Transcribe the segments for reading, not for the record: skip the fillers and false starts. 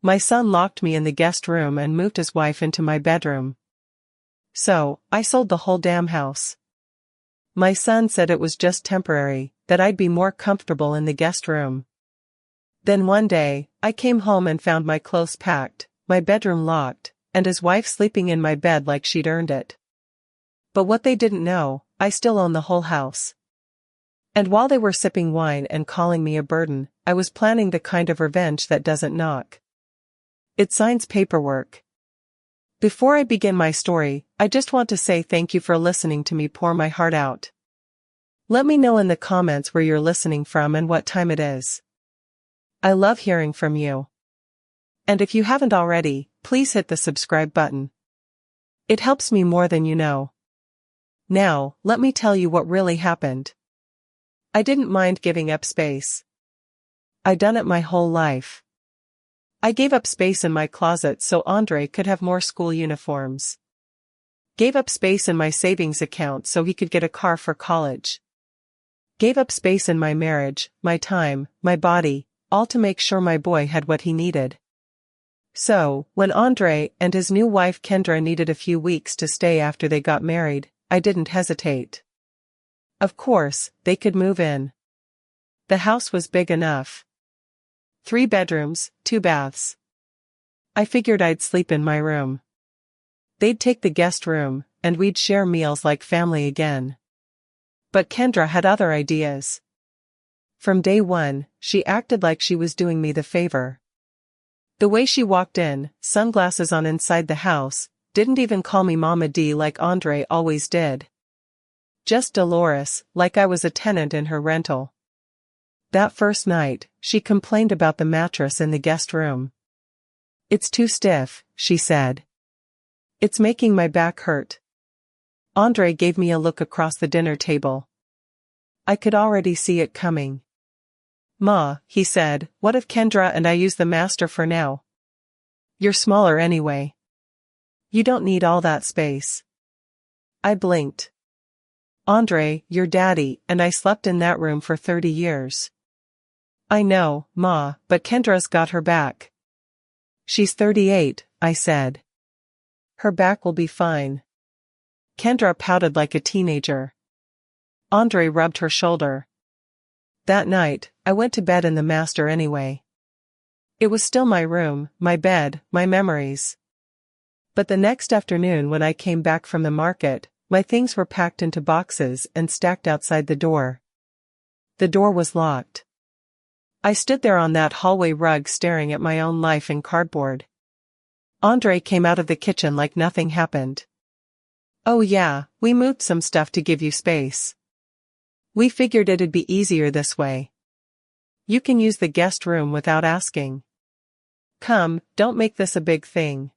My son locked me in the guest room and moved his wife into my bedroom. So, I sold the whole damn house. My son said it was just temporary, that I'd be more comfortable in the guest room. Then one day, I came home and found my clothes packed, my bedroom locked, and his wife sleeping in my bed like she'd earned it. But what they didn't know, I still own the whole house. And while they were sipping wine and calling me a burden, I was planning the kind of revenge that doesn't knock. It signs paperwork. Before I begin my story, I just want to say thank you for listening to me pour my heart out. Let me know in the comments where you're listening from and what time it is. I love hearing from you. And if you haven't already, please hit the subscribe button. It helps me more than you know. Now, let me tell you what really happened. I didn't mind giving up space. I'd done it my whole life. I gave up space in my closet so Andre could have more school uniforms. Gave up space in my savings account so he could get a car for college. Gave up space in my marriage, my time, my body, all to make sure my boy had what he needed. So, when Andre and his new wife Kendra needed a few weeks to stay after they got married, I didn't hesitate. Of course, they could move in. The house was big enough. 3 bedrooms, 2 baths. I figured I'd sleep in my room. They'd take the guest room, and we'd share meals like family again. But Kendra had other ideas. From day one, she acted like she was doing me the favor. The way she walked in, sunglasses on inside the house, didn't even call me Mama D like Andre always did. Just Dolores, like I was a tenant in her rental. That first night, she complained about the mattress in the guest room. "It's too stiff," she said. "It's making my back hurt." Andre gave me a look across the dinner table. I could already see it coming. "Ma," he said, "what if Kendra and I use the master for now? You're smaller anyway. You don't need all that space." I blinked. "Andre, you're daddy, and I slept in that room for 30 years. "I know, Ma, but Kendra's got her back." "She's 38, I said. Her back will be fine." Kendra pouted like a teenager. Andre rubbed her shoulder. That night, I went to bed in the master anyway. It was still my room, my bed, my memories. But the next afternoon when I came back from the market, my things were packed into boxes and stacked outside the door. The door was locked. I stood there on that hallway rug staring at my own life in cardboard. Andre came out of the kitchen like nothing happened. "Oh yeah, we moved some stuff to give you space. We figured it'd be easier this way. You can use the guest room without asking. Come, don't make this a big thing."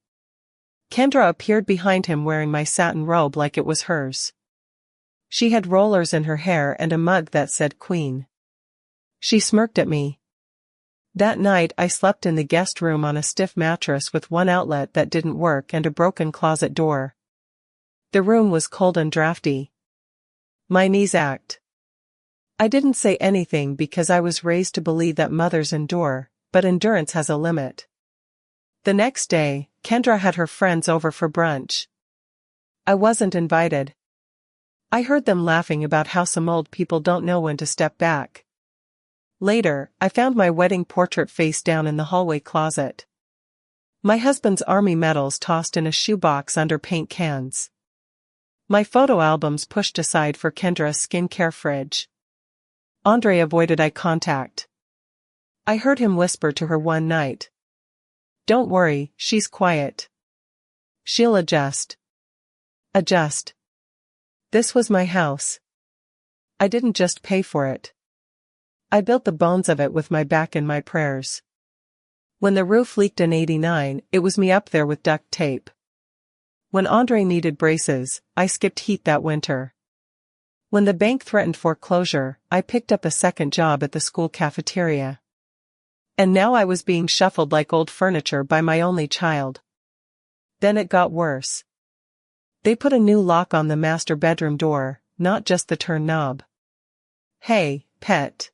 Kendra appeared behind him wearing my satin robe like it was hers. She had rollers in her hair and a mug that said Queen. She smirked at me. That night I slept in the guest room on a stiff mattress with one outlet that didn't work and a broken closet door. The room was cold and drafty. My knees ached. I didn't say anything because I was raised to believe that mothers endure, but endurance has a limit. The next day, Kendra had her friends over for brunch. I wasn't invited. I heard them laughing about how some old people don't know when to step back. Later, I found my wedding portrait face down in the hallway closet. My husband's army medals tossed in a shoebox under paint cans. My photo albums pushed aside for Kendra's skincare fridge. Andre avoided eye contact. I heard him whisper to her one night. "Don't worry, she's quiet. She'll adjust." Adjust. This was my house. I didn't just pay for it. I built the bones of it with my back and my prayers. When the roof leaked in '89, it was me up there with duct tape. When Andre needed braces, I skipped heat that winter. When the bank threatened foreclosure, I picked up a second job at the school cafeteria. And now I was being shuffled like old furniture by my only child. Then it got worse. They put a new lock on the master bedroom door, not just the turn knob. "Hey, pet."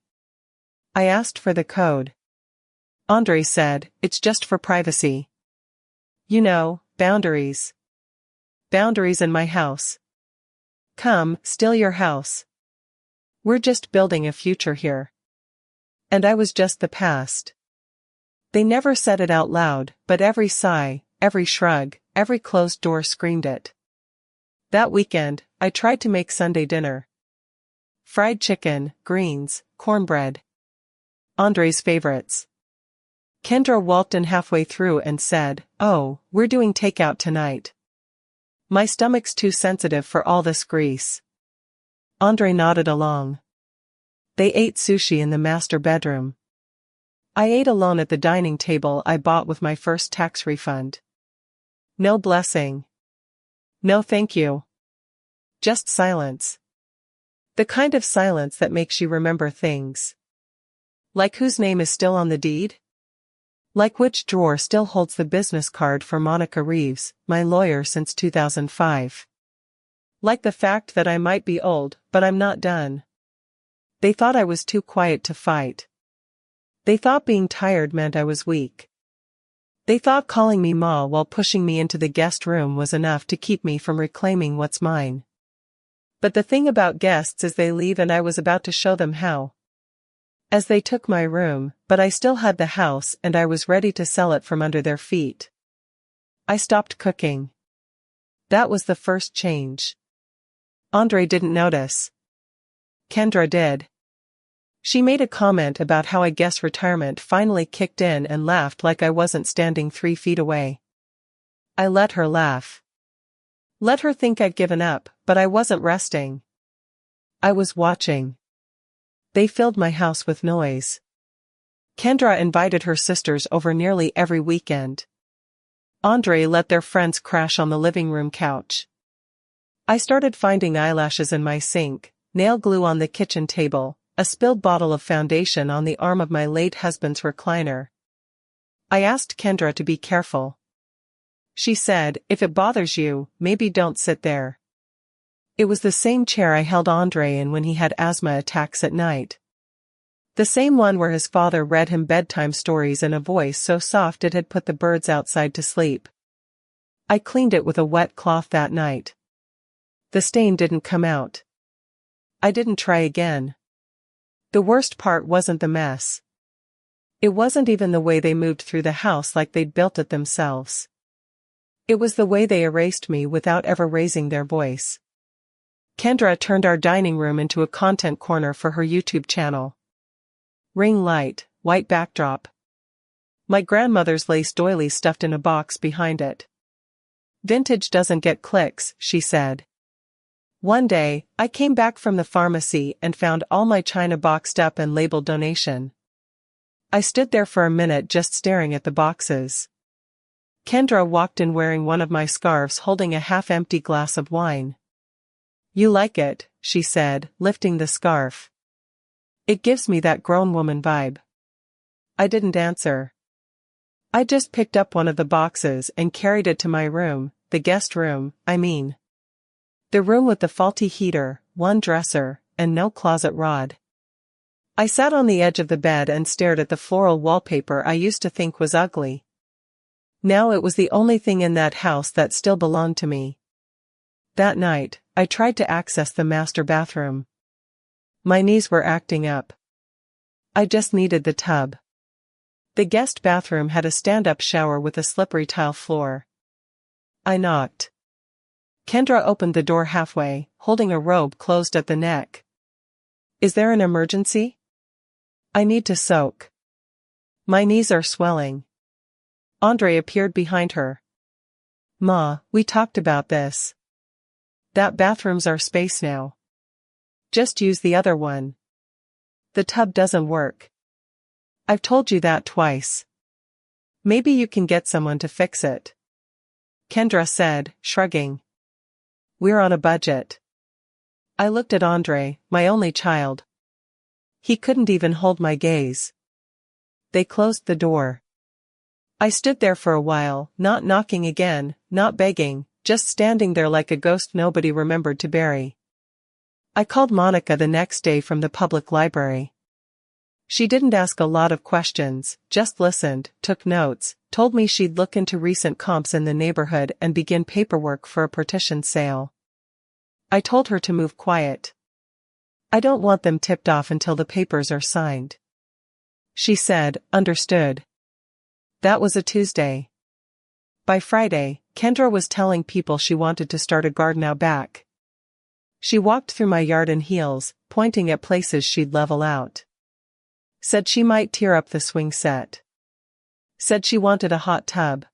I asked for the code. Andre said, "It's just for privacy. You know, boundaries. Boundaries in my house. Come, still your house. We're just building a future here." And I was just the past. They never said it out loud, but every sigh, every shrug, every closed door screamed it. That weekend, I tried to make Sunday dinner. Fried chicken, greens, cornbread. Andre's favorites. Kendra walked in halfway through and said, "Oh, we're doing takeout tonight. My stomach's too sensitive for all this grease." Andre nodded along. They ate sushi in the master bedroom. I ate alone at the dining table I bought with my first tax refund. No blessing. No thank you. Just silence. The kind of silence that makes you remember things. Like whose name is still on the deed? Like which drawer still holds the business card for Monica Reeves, my lawyer since 2005. Like the fact that I might be old, but I'm not done. They thought I was too quiet to fight. They thought being tired meant I was weak. They thought calling me Ma while pushing me into the guest room was enough to keep me from reclaiming what's mine. But the thing about guests is they leave, and I was about to show them how. As they took my room, but I still had the house and I was ready to sell it from under their feet. I stopped cooking. That was the first change. Andre didn't notice. Kendra did. She made a comment about how I guess retirement finally kicked in and laughed like I wasn't standing 3 feet away. I let her laugh. Let her think I'd given up, but I wasn't resting. I was watching. They filled my house with noise. Kendra invited her sisters over nearly every weekend. Andre let their friends crash on the living room couch. I started finding eyelashes in my sink, nail glue on the kitchen table, a spilled bottle of foundation on the arm of my late husband's recliner. I asked Kendra to be careful. She said, "If it bothers you, maybe don't sit there." It was the same chair I held Andre in when he had asthma attacks at night. The same one where his father read him bedtime stories in a voice so soft it had put the birds outside to sleep. I cleaned it with a wet cloth that night. The stain didn't come out. I didn't try again. The worst part wasn't the mess. It wasn't even the way they moved through the house like they'd built it themselves. It was the way they erased me without ever raising their voice. Kendra turned our dining room into a content corner for her YouTube channel. Ring light, white backdrop. My grandmother's lace doily stuffed in a box behind it. "Vintage doesn't get clicks," she said. One day, I came back from the pharmacy and found all my china boxed up and labeled donation. I stood there for a minute just staring at the boxes. Kendra walked in wearing one of my scarves holding a half-empty glass of wine. "You like it," she said, lifting the scarf. "It gives me that grown woman vibe." I didn't answer. I just picked up one of the boxes and carried it to my room, the guest room, I mean. The room with the faulty heater, one dresser, and no closet rod. I sat on the edge of the bed and stared at the floral wallpaper I used to think was ugly. Now it was the only thing in that house that still belonged to me. That night, I tried to access the master bathroom. My knees were acting up. I just needed the tub. The guest bathroom had a stand-up shower with a slippery tile floor. I knocked. Kendra opened the door halfway, holding a robe closed at the neck. "Is there an emergency?" "I need to soak. My knees are swelling." Andre appeared behind her. "Ma, we talked about this. That bathroom's our space now. Just use the other one. The tub doesn't work. I've told you that twice. Maybe you can get someone to fix it." Kendra said, shrugging. "We're on a budget." I looked at Andre, my only child. He couldn't even hold my gaze. They closed the door. I stood there for a while, not knocking again, not begging, just standing there like a ghost nobody remembered to bury. I called Monica the next day from the public library. She didn't ask a lot of questions, just listened, took notes, told me she'd look into recent comps in the neighborhood and begin paperwork for a partition sale. I told her to move quiet. I don't want them tipped off until the papers are signed. She said, understood. That was a Tuesday. By Friday, Kendra was telling people she wanted to start a garden out back. She walked through my yard in heels, pointing at places she'd level out. Said she might tear up the swing set. Said she wanted a hot tub.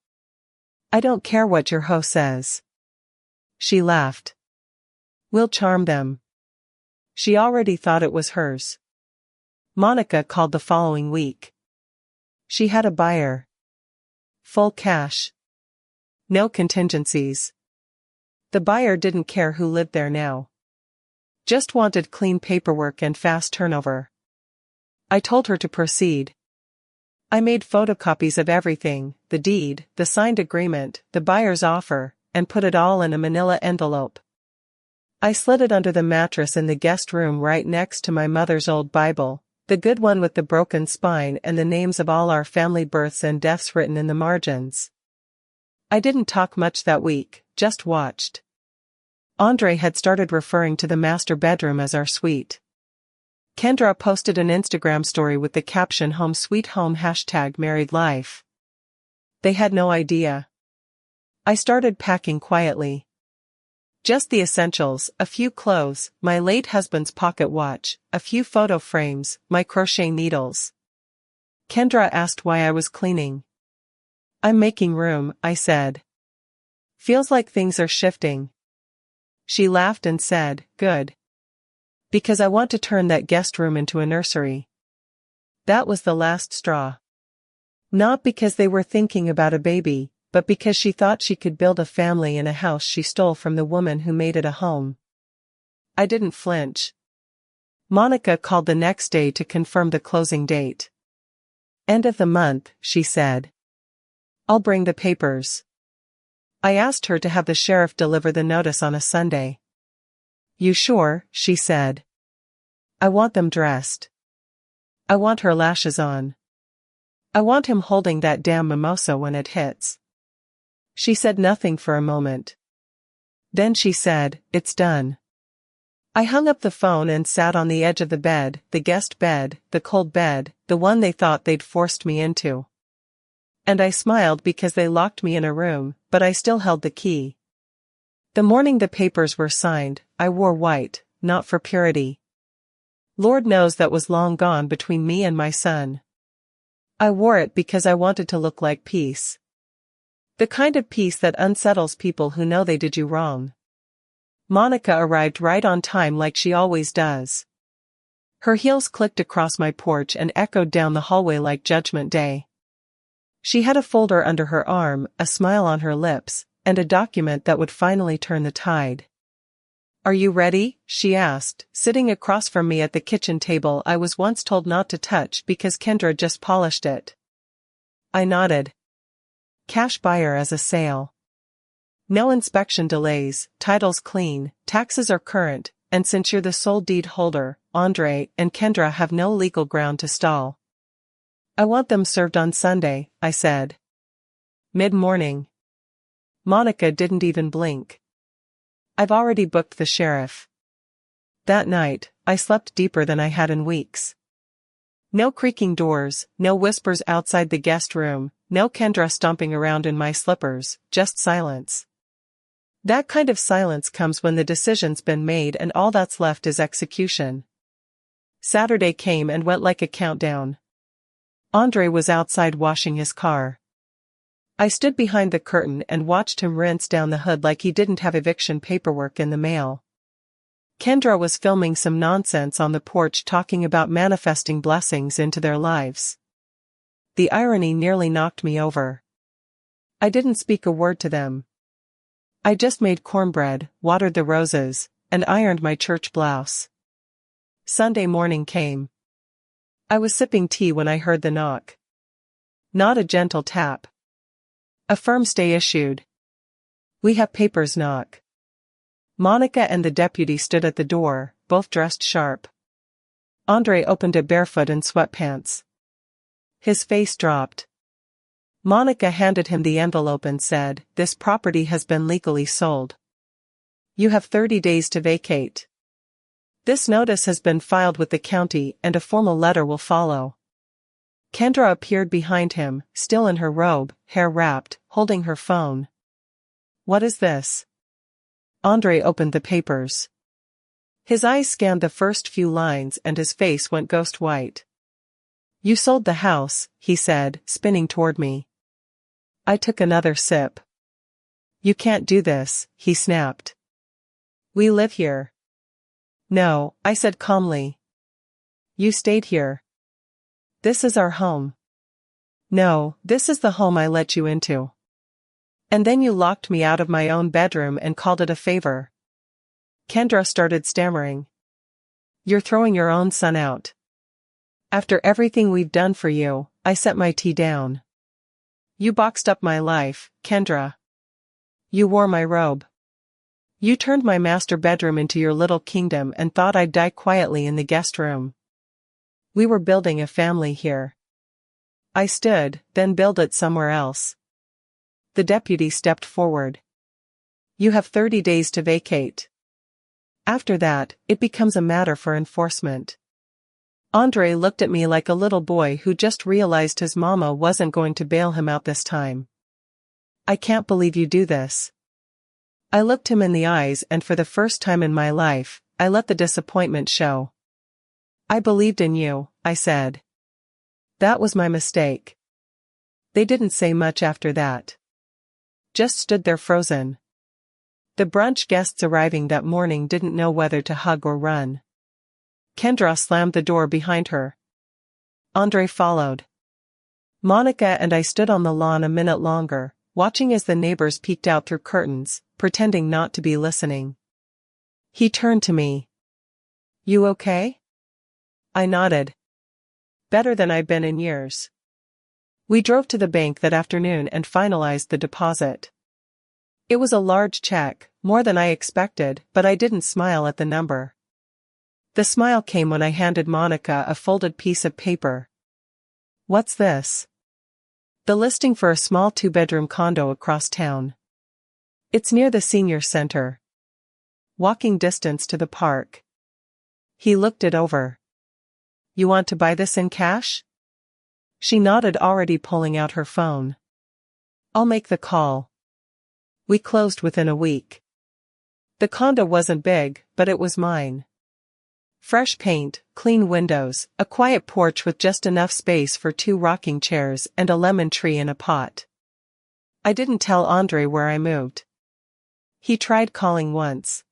I don't care what your hoe says. She laughed. We'll charm them. She already thought it was hers. Monica called the following week. She had a buyer. Full cash. No contingencies. The buyer didn't care who lived there now. Just wanted clean paperwork and fast turnover. I told her to proceed. I made photocopies of everything, the deed, the signed agreement, the buyer's offer, and put it all in a manila envelope. I slid it under the mattress in the guest room right next to my mother's old Bible, the good one with the broken spine and the names of all our family births and deaths written in the margins. I didn't talk much that week, just watched. Andre had started referring to the master bedroom as our suite. Kendra posted an Instagram story with the caption "Home Sweet Home #married life." They had no idea. I started packing quietly. Just the essentials, a few clothes, my late husband's pocket watch, a few photo frames, my crochet needles. Kendra asked why I was cleaning. I'm making room, I said. Feels like things are shifting. She laughed and said, good. Because I want to turn that guest room into a nursery. That was the last straw. Not because they were thinking about a baby, but because she thought she could build a family in a house she stole from the woman who made it a home. I didn't flinch. Monica called the next day to confirm the closing date. End of the month, she said. I'll bring the papers. I asked her to have the sheriff deliver the notice on a Sunday. You sure, she said. I want them dressed. I want her lashes on. I want him holding that damn mimosa when it hits. She said nothing for a moment. Then she said, it's done. I hung up the phone and sat on the edge of the bed, the guest bed, the cold bed, the one they thought they'd forced me into. And I smiled because they locked me in a room, but I still held the key. The morning the papers were signed, I wore white, not for purity. Lord knows that was long gone between me and my son. I wore it because I wanted to look like peace. The kind of peace that unsettles people who know they did you wrong. Monica arrived right on time like she always does. Her heels clicked across my porch and echoed down the hallway like Judgment Day. She had a folder under her arm, a smile on her lips, and a document that would finally turn the tide. Are you ready? She asked, sitting across from me at the kitchen table I was once told not to touch because Kendra just polished it. I nodded. Cash buyer as a sale. No inspection delays, title's clean, taxes are current, and since you're the sole deed holder, Andre and Kendra have no legal ground to stall. I want them served on Sunday, I said. Mid-morning. Monica didn't even blink. I've already booked the sheriff. That night, I slept deeper than I had in weeks. No creaking doors, no whispers outside the guest room, no Kendra stomping around in my slippers, just silence. That kind of silence comes when the decision's been made and all that's left is execution. Saturday came and went like a countdown. Andre was outside washing his car. I stood behind the curtain and watched him rinse down the hood like he didn't have eviction paperwork in the mail. Kendra was filming some nonsense on the porch talking about manifesting blessings into their lives. The irony nearly knocked me over. I didn't speak a word to them. I just made cornbread, watered the roses, and ironed my church blouse. Sunday morning came. I was sipping tea when I heard the knock. Not a gentle tap. A firm stay issued. We have papers knock. Monica and the deputy stood at the door, both dressed sharp. Andre opened it barefoot in sweatpants. His face dropped. Monica handed him the envelope and said, "This property has been legally sold. You have 30 days to vacate. This notice has been filed with the county and a formal letter will follow." Kendra appeared behind him, still in her robe, hair wrapped, holding her phone. "What is this?" Andre opened the papers. His eyes scanned the first few lines and his face went ghost white. "You sold the house," he said, spinning toward me. I took another sip. "You can't do this," he snapped. "We live here." "No," I said calmly. "You stayed here. This is our home." "No, this is the home I let you into. And then you locked me out of my own bedroom and called it a favor." Kendra started stammering. "You're throwing your own son out. After everything we've done for you," I set my tea down. "You boxed up my life, Kendra. You wore my robe. You turned my master bedroom into your little kingdom and thought I'd die quietly in the guest room. We were building a family here. I stood, then build it somewhere else." The deputy stepped forward. "You have 30 days to vacate. After that, it becomes a matter for enforcement." Andre looked at me like a little boy who just realized his mama wasn't going to bail him out this time. "I can't believe you do this." I looked him in the eyes and for the first time in my life, I let the disappointment show. "I believed in you," I said. "That was my mistake." They didn't say much after that. Just stood there frozen. The brunch guests arriving that morning didn't know whether to hug or run. Kendra slammed the door behind her. Andre followed. Monica and I stood on the lawn a minute longer, watching as the neighbors peeked out through curtains, pretending not to be listening. He turned to me. "You okay?" I nodded. "Better than I've been in years." We drove to the bank that afternoon and finalized the deposit. It was a large check, more than I expected, but I didn't smile at the number. The smile came when I handed Monica a folded piece of paper. "What's this?" "The listing for a small 2-bedroom condo across town. It's near the senior center. Walking distance to the park." He looked it over. "You want to buy this in cash?" She nodded, already pulling out her phone. "I'll make the call." We closed within a week. The condo wasn't big, but it was mine. Fresh paint, clean windows, a quiet porch with just enough space for 2 rocking chairs and a lemon tree in a pot. I didn't tell Andre where I moved. He tried calling once.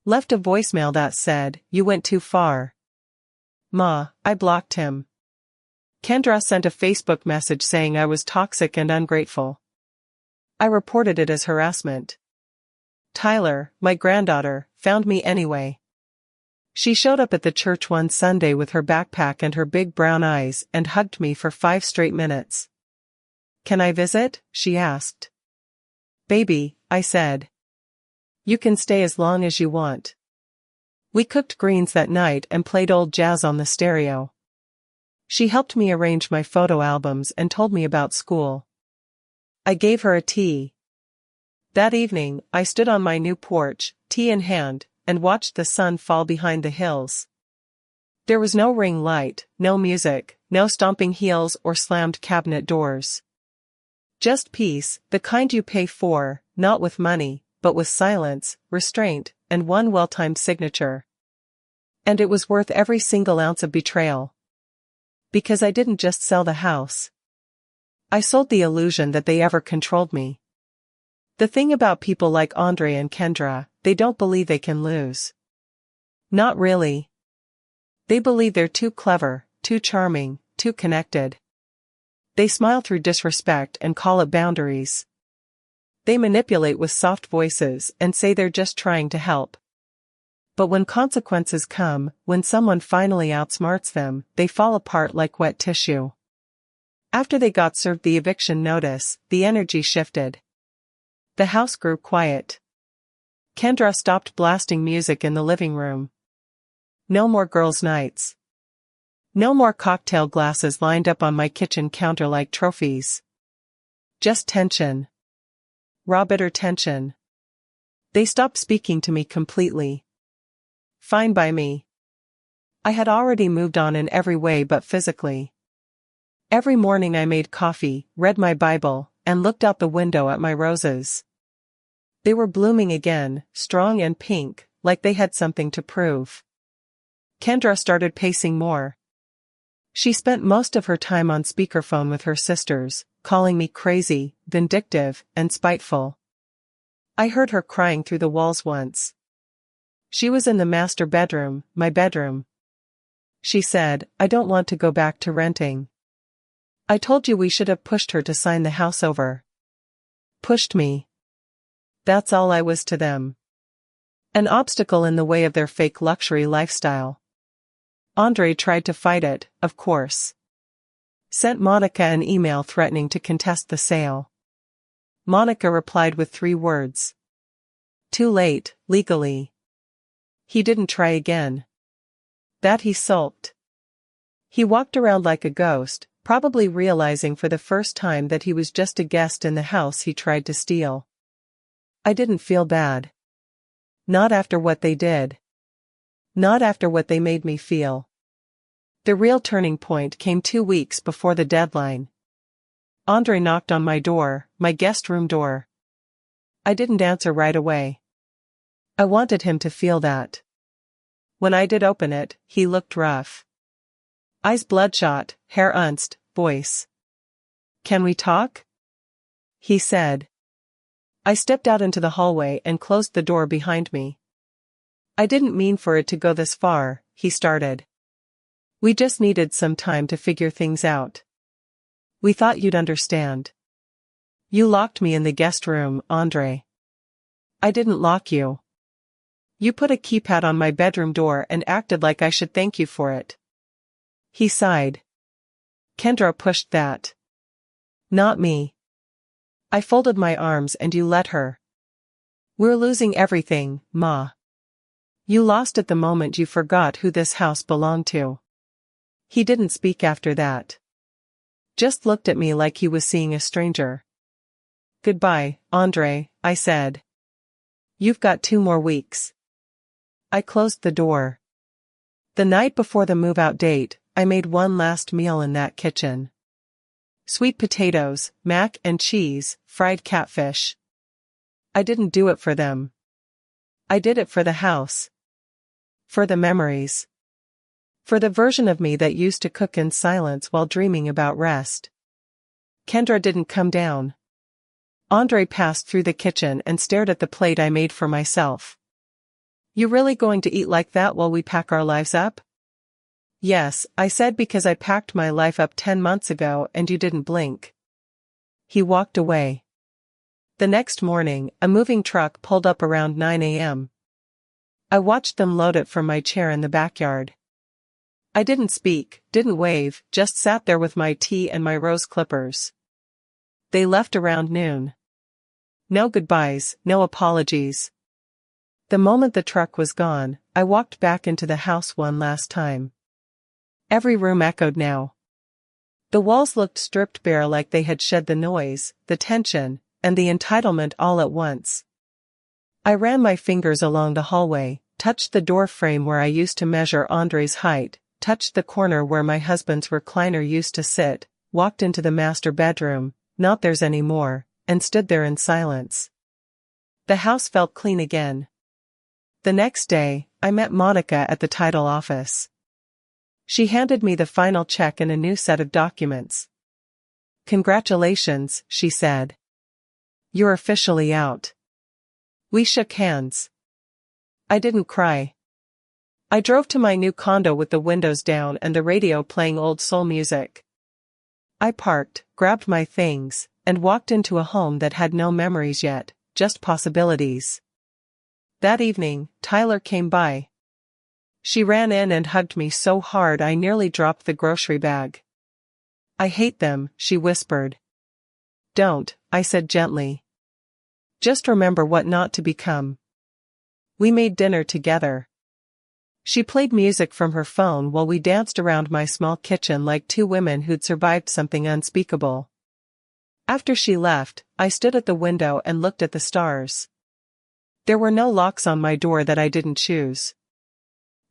Left a voicemail that said, "You went too far." "Ma," I blocked him. Kendra sent a Facebook message saying I was toxic and ungrateful. I reported it as harassment. Tyler, my granddaughter, found me anyway. She showed up at the church one Sunday with her backpack and her big brown eyes and hugged me for 5 straight minutes. "Can I visit?" she asked. "Baby," I said. "You can stay as long as you want." We cooked greens that night and played old jazz on the stereo. She helped me arrange my photo albums and told me about school. I gave her a tea. That evening, I stood on my new porch, tea in hand, and watched the sun fall behind the hills. There was no ring light, no music, no stomping heels or slammed cabinet doors. Just peace, the kind you pay for, not with money, but with silence, restraint, and one well-timed signature. And it was worth every single ounce of betrayal. Because I didn't just sell the house. I sold the illusion that they ever controlled me. The thing about people like Andre and Kendra, they don't believe they can lose. Not really. They believe they're too clever, too charming, too connected. They smile through disrespect and call it boundaries. They manipulate with soft voices and say they're just trying to help. But when consequences come, when someone finally outsmarts them, they fall apart like wet tissue. After they got served the eviction notice, the energy shifted. The house grew quiet. Kendra stopped blasting music in the living room. No more girls' nights. No more cocktail glasses lined up on my kitchen counter like trophies. Just tension. Raw bitter tension. They stopped speaking to me completely. Fine by me. I had already moved on in every way but physically. Every morning I made coffee, read my Bible, and looked out the window at my roses. They were blooming again, strong and pink, like they had something to prove. Kendra started pacing more. She spent most of her time on speakerphone with her sisters, calling me crazy, vindictive, and spiteful. I heard her crying through the walls once. She was in the master bedroom, my bedroom. She said, "I don't want to go back to renting. I told you we should have pushed her to sign the house over." Pushed me. That's all I was to them. An obstacle in the way of their fake luxury lifestyle. Andre tried to fight it, of course. Sent Monica an email threatening to contest the sale. Monica replied with 3 words. Too late, legally. He didn't try again. That he sulked. He walked around like a ghost, probably realizing for the first time that he was just a guest in the house he tried to steal. I didn't feel bad. Not after what they did. Not after what they made me feel. The real turning point came 2 weeks before the deadline. Andre knocked on my door, my guest room door. I didn't answer right away. I wanted him to feel that. When I did open it, he looked rough. Eyes bloodshot, hair unced, voice. "Can we talk?" he said. I stepped out into the hallway and closed the door behind me. "I didn't mean for it to go this far," he started. "We just needed some time to figure things out. We thought you'd understand. You locked me in the guest room, Andre." "I didn't lock you. You put a keypad on my bedroom door and acted like I should thank you for it." He sighed. "Kendra pushed that. Not me. I folded my arms and you let her. We're losing everything, Ma. You lost it the moment you forgot who this house belonged to." He didn't speak after that. Just looked at me like he was seeing a stranger. "Goodbye, Andre," I said. "You've got 2 more weeks." I closed the door. The night before the move-out date, I made one last meal in that kitchen. Sweet potatoes, mac and cheese, fried catfish. I didn't do it for them. I did it for the house. For the memories. For the version of me that used to cook in silence while dreaming about rest. Kendra didn't come down. Andre passed through the kitchen and stared at the plate I made for myself. "You really going to eat like that while we pack our lives up?" "Yes," I said, "because I packed my life up 10 months ago and you didn't blink." He walked away. The next morning, a moving truck pulled up around 9 a.m. I watched them load it from my chair in the backyard. I didn't speak, didn't wave, just sat there with my tea and my rose clippers. They left around noon. No goodbyes, no apologies. The moment the truck was gone, I walked back into the house one last time. Every room echoed now. The walls looked stripped bare, like they had shed the noise, the tension, and the entitlement all at once. I ran my fingers along the hallway, touched the door frame where I used to measure Andre's height, touched the corner where my husband's recliner used to sit, walked into the master bedroom, not theirs anymore, and stood there in silence. The house felt clean again. The next day, I met Monica at the title office. She handed me the final check and a new set of documents. "Congratulations," she said. "You're officially out." We shook hands. I didn't cry. I drove to my new condo with the windows down and the radio playing old soul music. I parked, grabbed my things, and walked into a home that had no memories yet, just possibilities. That evening, Tyler came by. She ran in and hugged me so hard I nearly dropped the grocery bag. "I hate them," she whispered. "Don't," I said gently. "Just remember what not to become." We made dinner together. She played music from her phone while we danced around my small kitchen like two women who'd survived something unspeakable. After she left, I stood at the window and looked at the stars. There were no locks on my door that I didn't choose.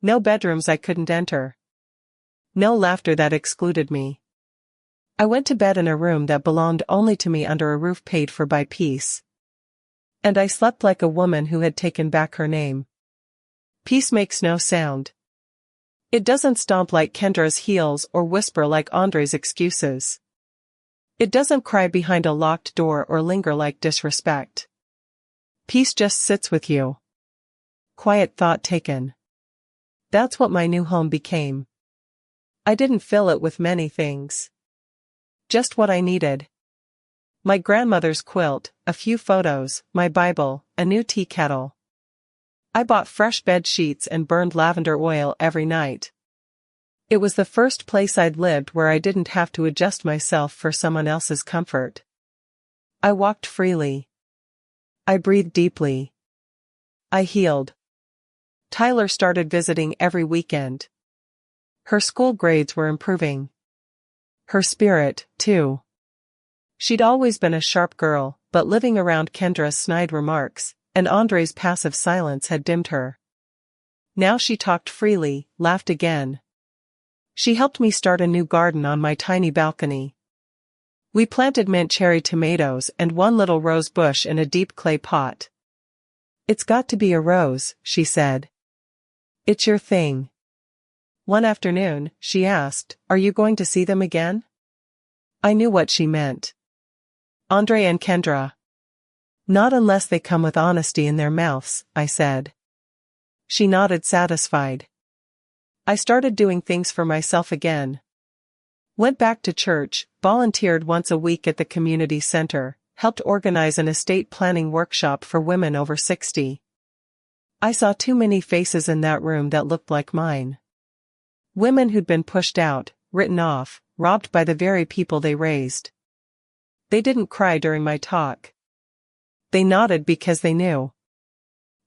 No bedrooms I couldn't enter. No laughter that excluded me. I went to bed in a room that belonged only to me under a roof paid for by peace. And I slept like a woman who had taken back her name. Peace makes no sound. It doesn't stomp like Kendra's heels or whisper like Andre's excuses. It doesn't cry behind a locked door or linger like disrespect. Peace just sits with you. Quiet thought taken. That's what my new home became. I didn't fill it with many things. Just what I needed. My grandmother's quilt, a few photos, my Bible, a new tea kettle. I bought fresh bed sheets and burned lavender oil every night. It was the first place I'd lived where I didn't have to adjust myself for someone else's comfort. I walked freely. I breathed deeply. I healed. Tyler started visiting every weekend. Her school grades were improving. Her spirit, too. She'd always been a sharp girl, but living around Kendra's snide remarks and Andre's passive silence had dimmed her. Now she talked freely, laughed again. She helped me start a new garden on my tiny balcony. We planted mint cherry tomatoes and one little rose bush in a deep clay pot. "It's got to be a rose," she said. "It's your thing." One afternoon, she asked, "Are you going to see them again?" I knew what she meant. Andre and Kendra. "Not unless they come with honesty in their mouths," I said. She nodded satisfied. I started doing things for myself again. Went back to church, volunteered once a week at the community center, helped organize an estate planning workshop for women over 60. I saw too many faces in that room that looked like mine. Women who'd been pushed out, written off, robbed by the very people they raised. They didn't cry during my talk. They nodded because they knew.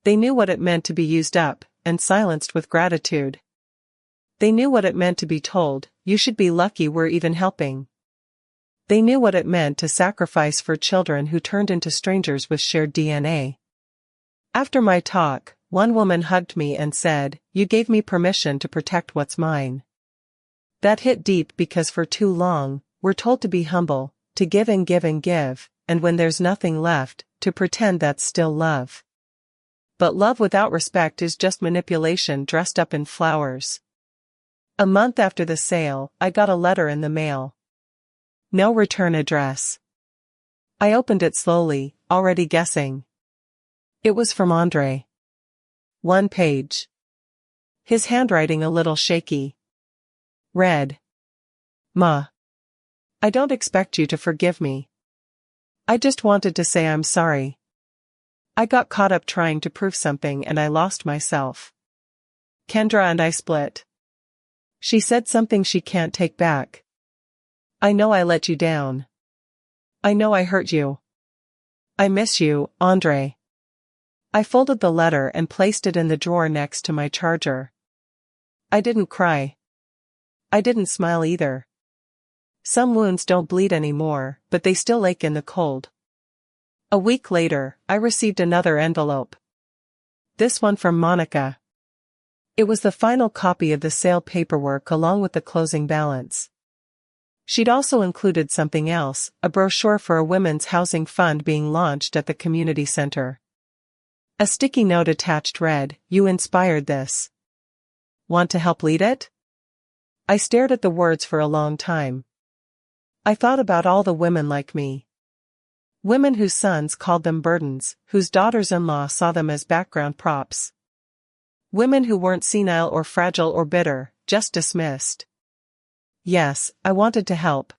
They knew what it meant to be used up, and silenced with gratitude. They knew what it meant to be told, "You should be lucky we're even helping." They knew what it meant to sacrifice for children who turned into strangers with shared DNA. After my talk, one woman hugged me and said, "You gave me permission to protect what's mine." That hit deep because for too long, we're told to be humble, to give and give and give, and when there's nothing left, to pretend that's still love. But love without respect is just manipulation dressed up in flowers. A month after the sale, I got a letter in the mail. No return address. I opened it slowly, already guessing. It was from Andre. One page. His handwriting a little shaky. Read. "Ma. I don't expect you to forgive me. I just wanted to say I'm sorry. I got caught up trying to prove something and I lost myself. Kendra and I split. She said something she can't take back. I know I let you down. I know I hurt you. I miss you, Andre." I folded the letter and placed it in the drawer next to my charger. I didn't cry. I didn't smile either. Some wounds don't bleed anymore, but they still ache in the cold. A week later, I received another envelope. This one from Monica. It was the final copy of the sale paperwork along with the closing balance. She'd also included something else, a brochure for a women's housing fund being launched at the community center. A sticky note attached read, "You inspired this. Want to help lead it?" I stared at the words for a long time. I thought about all the women like me. Women whose sons called them burdens, whose daughters-in-law saw them as background props. Women who weren't senile or fragile or bitter, just dismissed. Yes, I wanted to help.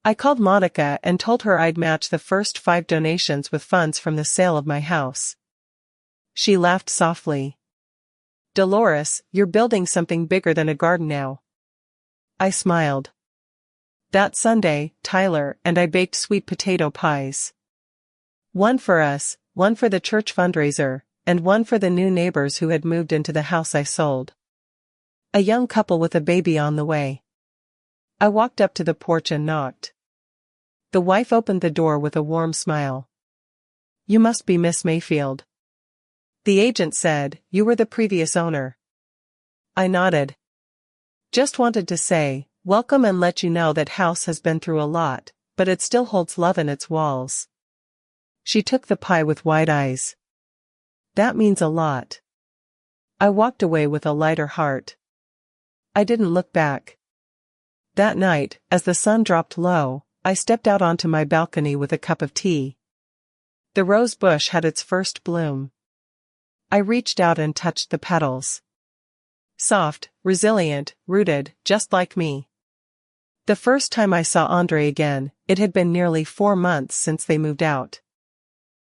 I called Monica and told her I'd match the first 5 donations with funds from the sale of my house. She laughed softly. "Dolores, you're building something bigger than a garden now." I smiled. That Sunday, Tyler and I baked sweet potato pies. One for us, one for the church fundraiser, and one for the new neighbors who had moved into the house I sold. A young couple with a baby on the way. I walked up to the porch and knocked. The wife opened the door with a warm smile. "You must be Miss Mayfield." The agent said, "You were the previous owner." I nodded. "Just wanted to say, welcome and let you know that house has been through a lot, but it still holds love in its walls." She took the pie with wide eyes. "That means a lot." I walked away with a lighter heart. I didn't look back. That night, as the sun dropped low, I stepped out onto my balcony with a cup of tea. The rose bush had its first bloom. I reached out and touched the petals. Soft, resilient, rooted, just like me. The first time I saw Andre again, it had been nearly 4 months since they moved out.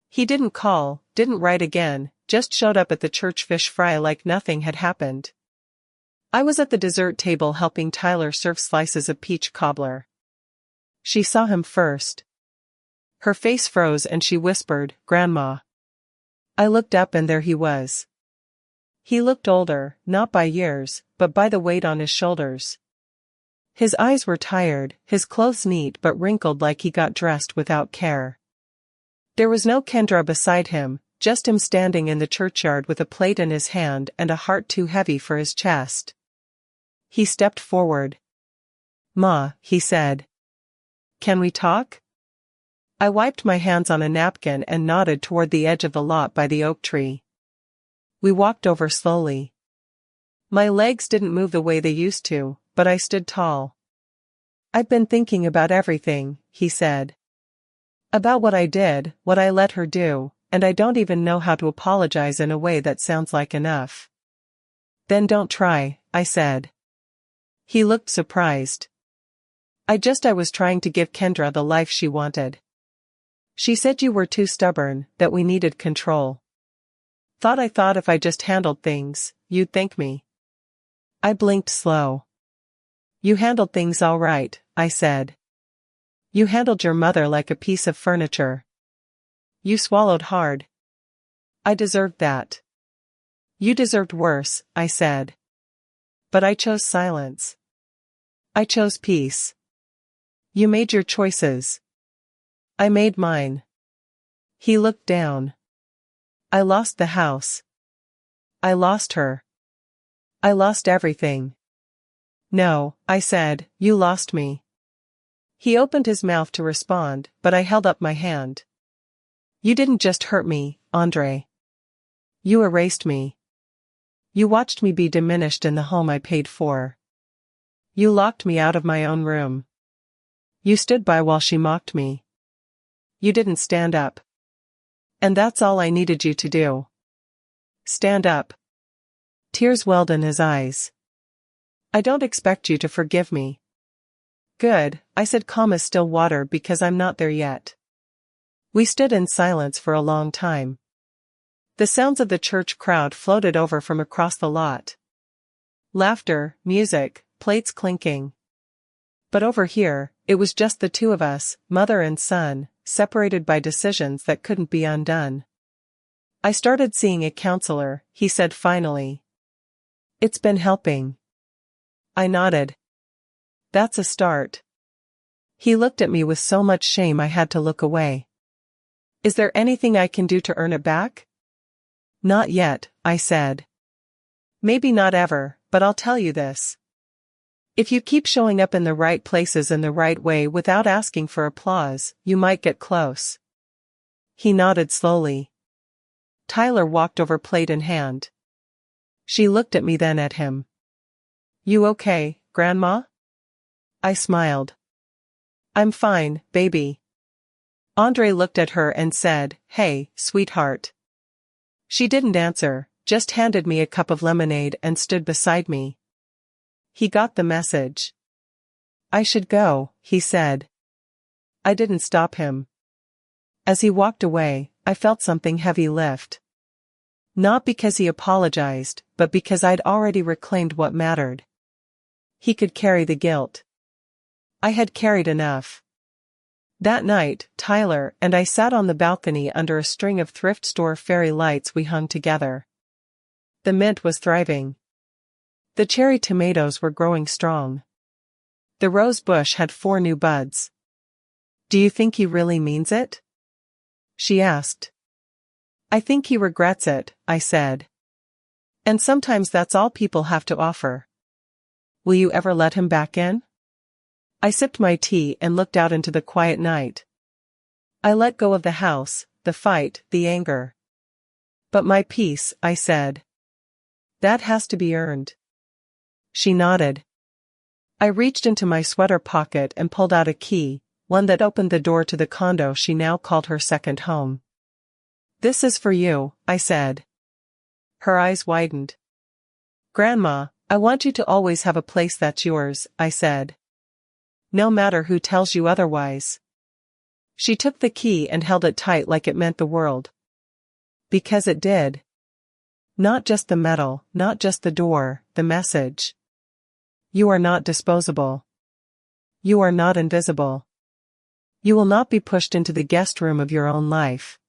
He didn't call, didn't write again, just showed up at the church fish fry like nothing had happened. I was at the dessert table helping Tyler serve slices of peach cobbler. She saw him first. Her face froze and she whispered, "Grandma." I looked up and there he was. He looked older, not by years, but by the weight on his shoulders. His eyes were tired, his clothes neat but wrinkled like he got dressed without care. There was no Kendra beside him, just him standing in the churchyard with a plate in his hand and a heart too heavy for his chest. He stepped forward. "Ma," he said. "Can we talk?" I wiped my hands on a napkin and nodded toward the edge of the lot by the oak tree. We walked over slowly. My legs didn't move the way they used to, but I stood tall. "I've been thinking about everything," he said. "About what I did, what I let her do, and I don't even know how to apologize in a way that sounds like enough." "Then don't try," I said. He looked surprised. I was trying to give Kendra the life she wanted. She said you were too stubborn, that we needed control. I thought if I just handled things, you'd thank me." I blinked slow. "You handled things all right," I said. "You handled your mother like a piece of furniture. You swallowed hard." "I deserved that." "You deserved worse," I said. "But I chose silence. I chose peace." "You made your choices. I made mine." He looked down. "I lost the house. I lost her. I lost everything." "No," I said, "you lost me." He opened his mouth to respond, but I held up my hand. "You didn't just hurt me, Andre. You erased me. You watched me be diminished in the home I paid for. You locked me out of my own room. You stood by while she mocked me. You didn't stand up. And that's all I needed you to do. Stand up." Tears welled in his eyes. "I don't expect you to forgive me." "Good," I said calm as still water because I'm not there yet. We stood in silence for a long time. The sounds of the church crowd floated over from across the lot. Laughter, music, plates clinking. But over here, it was just the two of us, mother and son, separated by decisions that couldn't be undone. "I started seeing a counselor," he said finally. "It's been helping." I nodded. "That's a start." He looked at me with so much shame I had to look away. "Is there anything I can do to earn it back?" "Not yet," I said. "Maybe not ever, but I'll tell you this. If you keep showing up in the right places in the right way without asking for applause, you might get close." He nodded slowly. Tyler walked over plate in hand. She looked at me then at him. "You okay, Grandma?" I smiled. "I'm fine, baby." Andre looked at her and said, "Hey, sweetheart." She didn't answer, just handed me a cup of lemonade and stood beside me. He got the message. "I should go," he said. I didn't stop him. As he walked away, I felt something heavy lift. Not because he apologized, but because I'd already reclaimed what mattered. He could carry the guilt. I had carried enough. That night, Tyler and I sat on the balcony under a string of thrift store fairy lights we hung together. The mint was thriving. The cherry tomatoes were growing strong. The rose bush had 4 new buds. "Do you think he really means it?" she asked. "I think he regrets it," I said. "And sometimes that's all people have to offer." "Will you ever let him back in?" I sipped my tea and looked out into the quiet night. I let go of the house, the fight, the anger. "But my peace," I said. "That has to be earned." She nodded. I reached into my sweater pocket and pulled out a key, one that opened the door to the condo she now called her second home. "This is for you," I said. Her eyes widened. "Grandma, I want you to always have a place that's yours," I said. "No matter who tells you otherwise." She took the key and held it tight like it meant the world. Because it did. Not just the metal, not just the door, the message. You are not disposable. You are not invisible. You will not be pushed into the guest room of your own life.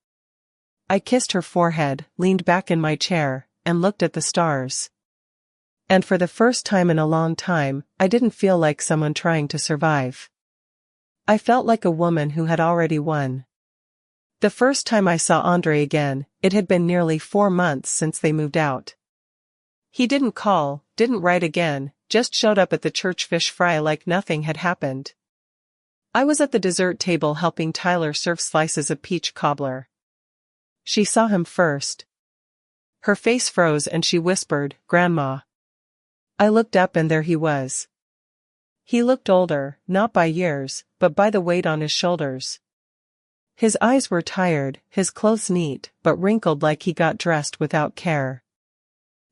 I kissed her forehead, leaned back in my chair, and looked at the stars. And for the first time in a long time, I didn't feel like someone trying to survive. I felt like a woman who had already won. The first time I saw Andre again, it had been nearly 4 months since they moved out. He didn't call, didn't write again, just showed up at the church fish fry like nothing had happened. I was at the dessert table helping Tyler serve slices of peach cobbler. She saw him first. Her face froze and she whispered, "Grandma." I looked up and there he was. He looked older, not by years, but by the weight on his shoulders. His eyes were tired, his clothes neat, but wrinkled like he got dressed without care.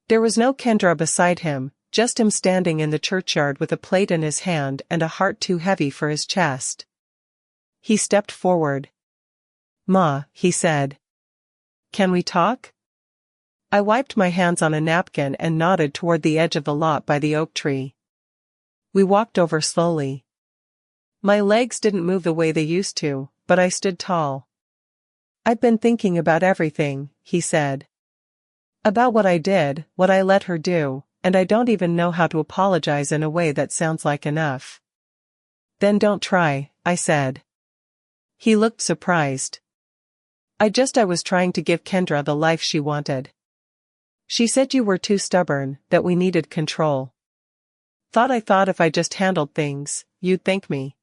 There was no Kendra beside him, just him standing in the churchyard with a plate in his hand and a heart too heavy for his chest. He stepped forward. "Ma," he said. "Can we talk?" I wiped my hands on a napkin and nodded toward the edge of the lot by the oak tree. We walked over slowly. My legs didn't move the way they used to, but I stood tall. "I've been thinking about everything," he said. "About what I did, what I let her do, and I don't even know how to apologize in a way that sounds like enough." "Then don't try," I said. He looked surprised. I was trying to give Kendra the life she wanted. She said you were too stubborn, that we needed control. I thought if I just handled things, you'd thank me."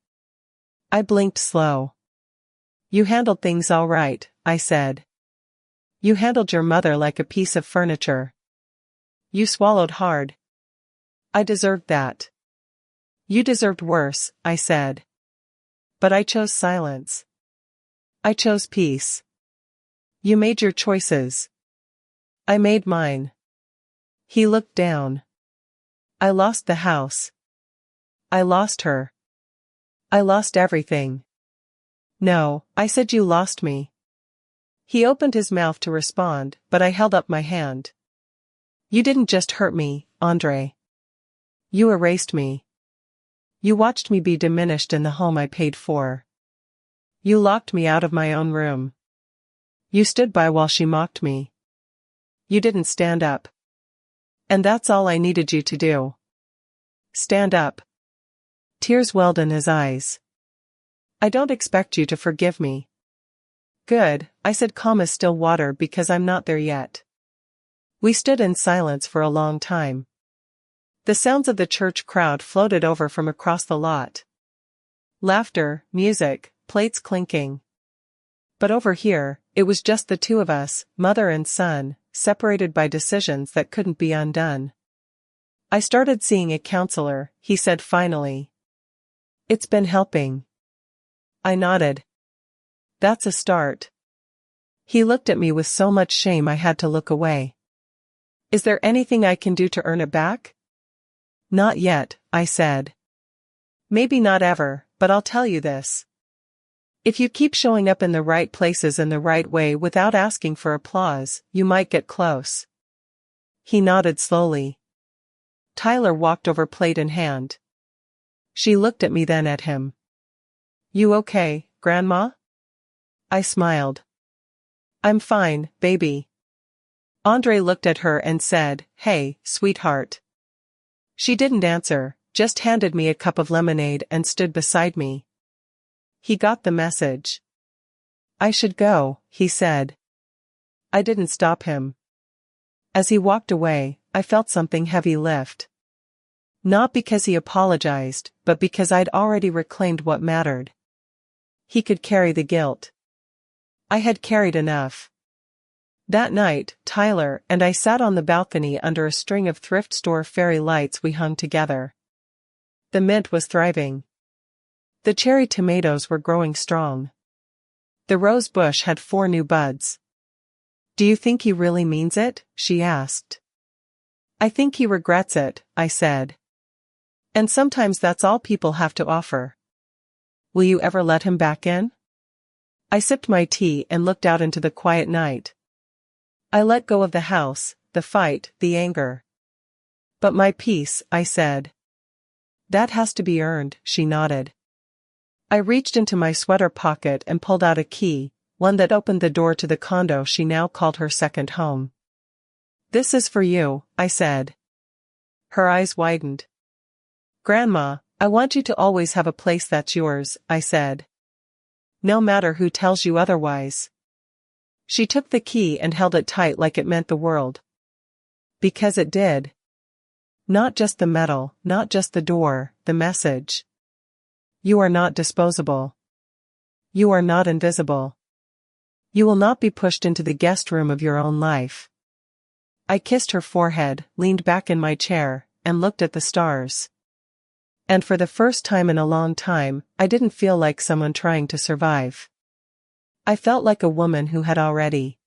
I blinked slow. "You handled things all right," I said. "You handled your mother like a piece of furniture. You swallowed hard. I deserved that." "You deserved worse," I said. "But I chose silence. I chose peace. You made your choices. I made mine." He looked down. "I lost the house. I lost her. I lost everything." "No," I said, "you lost me." He opened his mouth to respond, but I held up my hand. "You didn't just hurt me, Andre. You erased me. You watched me be diminished in the home I paid for. You locked me out of my own room. You stood by while she mocked me. You didn't stand up. And that's all I needed you to do. Stand up." Tears welled in his eyes. "I don't expect you to forgive me." "Good," I said, calm as still water, "because I'm not there yet." We stood in silence for a long time. The sounds of the church crowd floated over from across the lot. Laughter, music, plates clinking. But over here, it was just the two of us, mother and son, separated by decisions that couldn't be undone. "I started seeing a counselor," he said finally. "It's been helping." I nodded. "That's a start." He looked at me with so much shame I had to look away. "Is there anything I can do to earn it back?" "Not yet," I said. "Maybe not ever, but I'll tell you this. If you keep showing up in the right places in the right way without asking for applause, you might get close." He nodded slowly. Tyler walked over, plate in hand. She looked at me, then at him. "You okay, Grandma?" I smiled. "I'm fine, baby." Andre looked at her and said, "Hey, sweetheart." She didn't answer, just handed me a cup of lemonade and stood beside me. He got the message. "I should go," he said. I didn't stop him. As he walked away, I felt something heavy lift. Not because he apologized, but because I'd already reclaimed what mattered. He could carry the guilt. I had carried enough. That night, Tyler and I sat on the balcony under a string of thrift store fairy lights we hung together. The mint was thriving. The cherry tomatoes were growing strong. The rose bush had 4 new buds. "Do you think he really means it?" she asked. "I think he regrets it," I said. "And sometimes that's all people have to offer." "Will you ever let him back in?" I sipped my tea and looked out into the quiet night. I let go of the house, the fight, the anger. "But my peace," I said. "That has to be earned," she nodded. I reached into my sweater pocket and pulled out a key, one that opened the door to the condo she now called her second home. "This is for you," I said. Her eyes widened. "Grandma, I want you to always have a place that's yours," I said. "No matter who tells you otherwise." She took the key and held it tight like it meant the world. Because it did. Not just the metal, not just the door, the message. You are not disposable. You are not invisible. You will not be pushed into the guest room of your own life. I kissed her forehead, leaned back in my chair, and looked at the stars. And for the first time in a long time, I didn't feel like someone trying to survive. I felt like a woman who had already